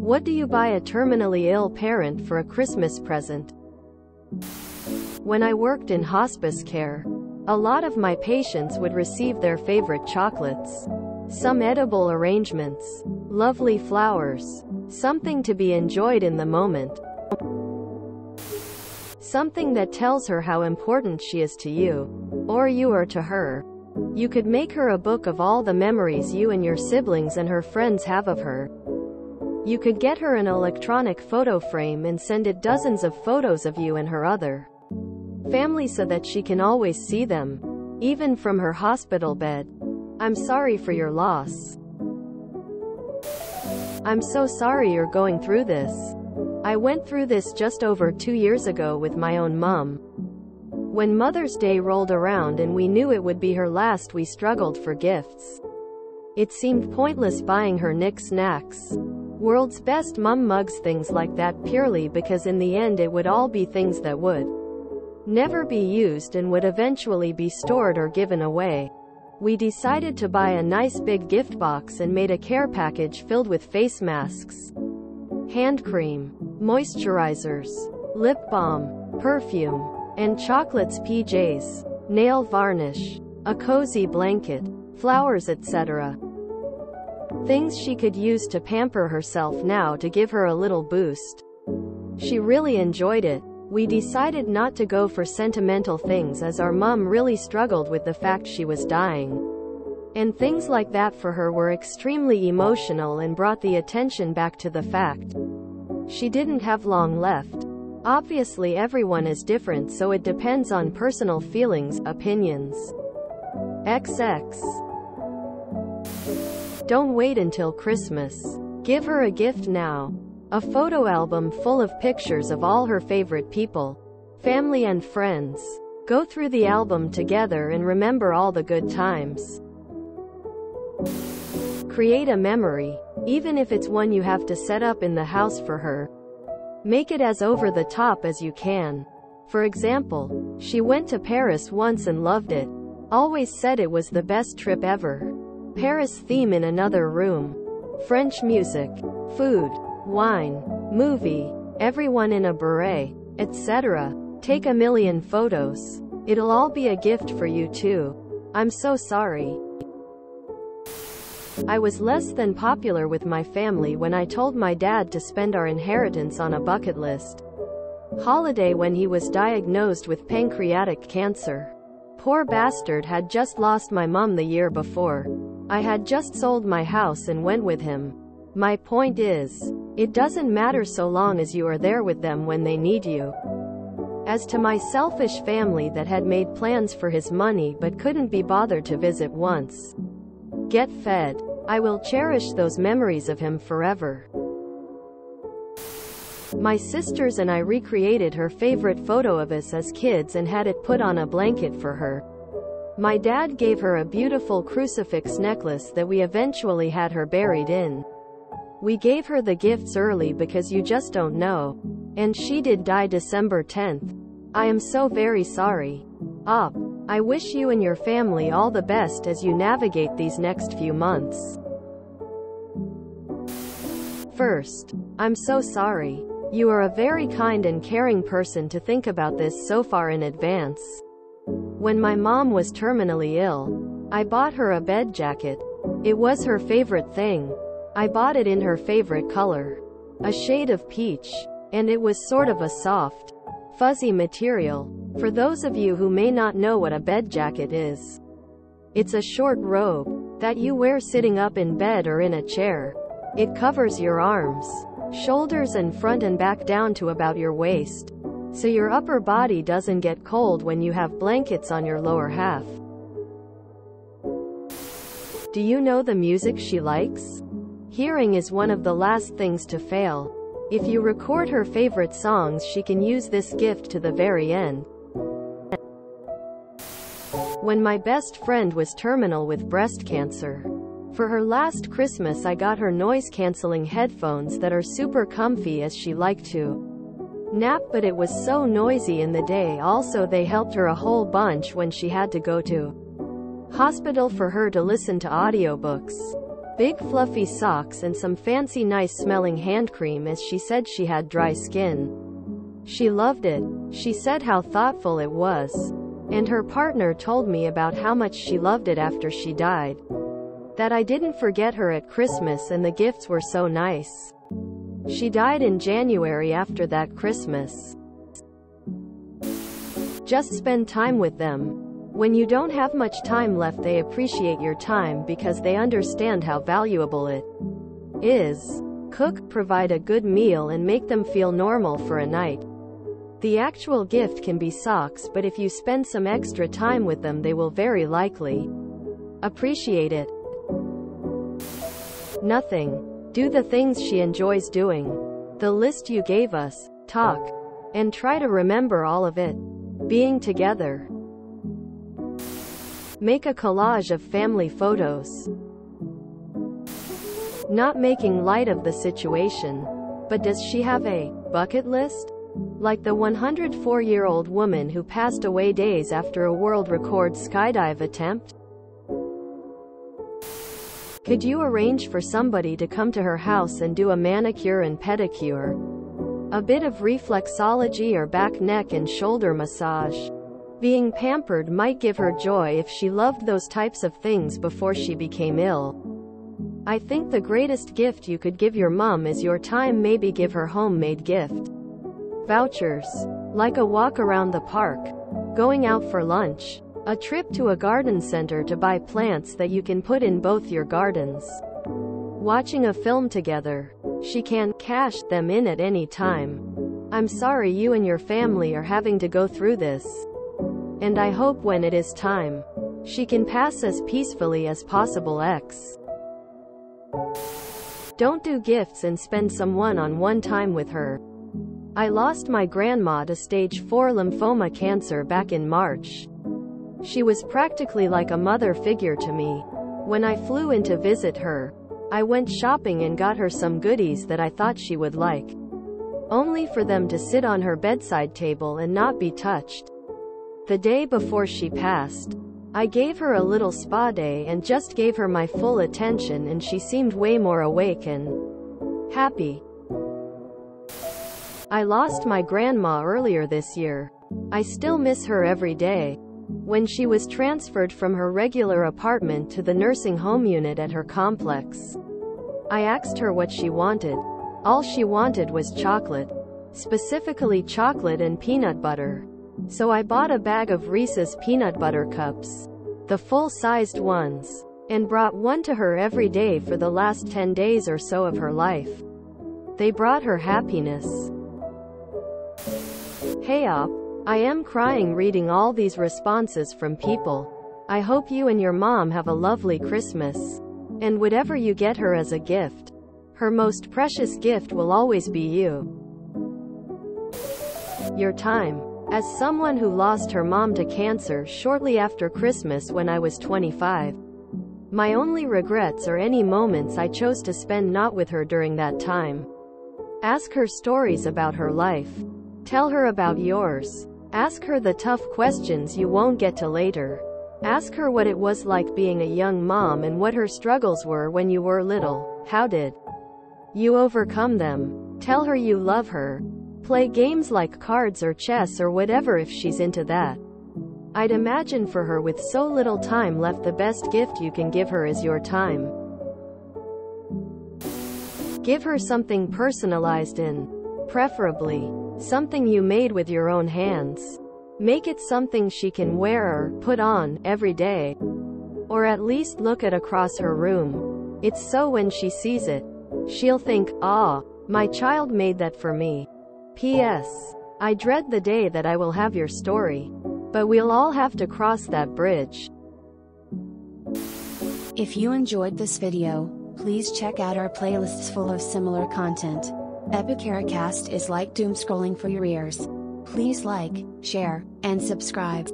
What do you buy a terminally ill parent for a Christmas present? When I worked in hospice care, a lot of my patients would receive their favorite chocolates, some edible arrangements, lovely flowers, something to be enjoyed in the moment, something that tells her how important she is to you, or you are to her. You could make her a book of all the memories you and your siblings and her friends have of her. You could get her an electronic photo frame and send it dozens of photos of you and her other family so that she can always see them, even from her hospital bed. I'm sorry for your loss. I'm so sorry you're going through this. I went through this just over 2 years ago with my own mom. When Mother's Day rolled around and we knew it would be her last, we struggled for gifts. It seemed pointless buying her knickknacks, world's best mum mugs, things like that, purely because in the end it would all be things that would never be used and would eventually be stored or given away. We decided to buy a nice big gift box and made a care package filled with face masks, hand cream, moisturizers, lip balm, perfume, and chocolates, PJs, nail varnish, a cozy blanket, flowers, etc. Things she could use to pamper herself now, to give her a little boost. She really enjoyed it. We decided not to go for sentimental things as our mom really struggled with the fact she was dying. And things like that for her were extremely emotional and brought the attention back to the fact she didn't have long left. Obviously everyone is different, so it depends on personal feelings, opinions. XX. Don't wait until Christmas. Give her a gift now. A photo album full of pictures of all her favorite people, family and friends. Go through the album together and remember all the good times. Create a memory, even if it's one you have to set up in the house for her. Make it as over the top as you can. For example, she went to Paris once and loved it. Always said it was the best trip ever. Paris theme in another room. French music, food, wine, movie, everyone in a beret, etc. Take a million photos. It'll all be a gift for you too. I'm so sorry. I was less than popular with my family when I told my dad to spend our inheritance on a bucket list holiday when he was diagnosed with pancreatic cancer. Poor bastard had just lost my mom the year before. I had just sold my house and went with him. My point is, it doesn't matter so long as you are there with them when they need you. As to my selfish family that had made plans for his money but couldn't be bothered to visit once, get fed. I will cherish those memories of him forever. My sisters and I recreated her favorite photo of us as kids and had it put on a blanket for her. My dad gave her a beautiful crucifix necklace that we eventually had her buried in. We gave her the gifts early because you just don't know. And she did die December 10th. I am so very sorry. Op. I wish you and your family all the best as you navigate these next few months. First, I'm so sorry. You are a very kind and caring person to think about this so far in advance. When my mom was terminally ill, I bought her a bed jacket. It was her favorite thing. I bought it in her favorite color, a shade of peach, and it was sort of a soft, fuzzy material. For those of you who may not know what a bed jacket is, it's a short robe that you wear sitting up in bed or in a chair. It covers your arms, shoulders and front and back down to about your waist, so your upper body doesn't get cold when you have blankets on your lower half. Do you know the music she likes? Hearing is one of the last things to fail. If you record her favorite songs, she can use this gift to the very end. When my best friend was terminal with breast cancer, for her last Christmas I got her noise-canceling headphones that are super comfy as she liked to nap, but it was so noisy in the day. Also, they helped her a whole bunch when she had to go to hospital for her to listen to audiobooks. big fluffy socks and some fancy nice smelling hand cream, as she said she had dry skin. She loved it. She said how thoughtful it was. And her partner told me about how much she loved it after she died. That I didn't forget her at Christmas and the gifts were so nice. She died in January after that Christmas. Just spend time with them. When you don't have much time left, they appreciate your time because they understand how valuable it is. Cook, provide a good meal and make them feel normal for a night. The actual gift can be socks, but if you spend some extra time with them, they will very likely appreciate it. Nothing. Do the things she enjoys doing. The list you gave us. Talk. And try to remember all of it. Being together. Make a collage of family photos. Not making light of the situation. But does she have a bucket list? Like the 104-year-old woman who passed away days after a world record skydive attempt? Could you arrange for somebody to come to her house and do a manicure and pedicure? A bit of reflexology or back, neck and shoulder massage? Being pampered might give her joy if she loved those types of things before she became ill. I think the greatest gift you could give your mom is your time. Maybe give her homemade gift vouchers. Like a walk around the park. Going out for lunch. A trip to a garden center to buy plants that you can put in both your gardens. Watching a film together. She can cash them in at any time. I'm sorry you and your family are having to go through this. And I hope when it is time, she can pass as peacefully as possible. X. Don't do gifts and spend some one-on-one time with her. I lost my grandma to stage 4 lymphoma cancer back in March. She was practically like a mother figure to me. When I flew in to visit her, I went shopping and got her some goodies that I thought she would like. Only for them to sit on her bedside table and not be touched. The day before she passed, I gave her a little spa day and just gave her my full attention, and she seemed way more awake and happy. I lost my grandma earlier this year. I still miss her every day. When she was transferred from her regular apartment to the nursing home unit at her complex, I asked her what she wanted. All she wanted was chocolate. Specifically chocolate and peanut butter. So I bought a bag of Reese's peanut butter cups, the full-sized ones, and brought one to her every day for the last 10 days or so of her life. They brought her happiness. Hey op, I am crying reading all these responses from people. I hope you and your mom have a lovely Christmas. And whatever you get her as a gift, her most precious gift will always be you. Your time. As someone who lost her mom to cancer shortly after Christmas when I was 25, my only regrets are any moments I chose to spend not with her during that time. Ask her stories about her life. Tell her about yours. Ask her the tough questions you won't get to later. Ask her what it was like being a young mom and what her struggles were when you were little. How did you overcome them? Tell her you love her. Play games like cards or chess or whatever if she's into that. I'd imagine for her with so little time left, the best gift you can give her is your time. Give her something personalized and, preferably, something you made with your own hands. Make it something she can wear or put on every day. Or at least look at across her room. It's so when she sees it, she'll think, "Ah, my child made that for me." P.S. I dread the day that I will have your story. But we'll all have to cross that bridge. If you enjoyed this video, please check out our playlists full of similar content. Epicaricast is like doom scrolling for your ears. Please like, share, and subscribe.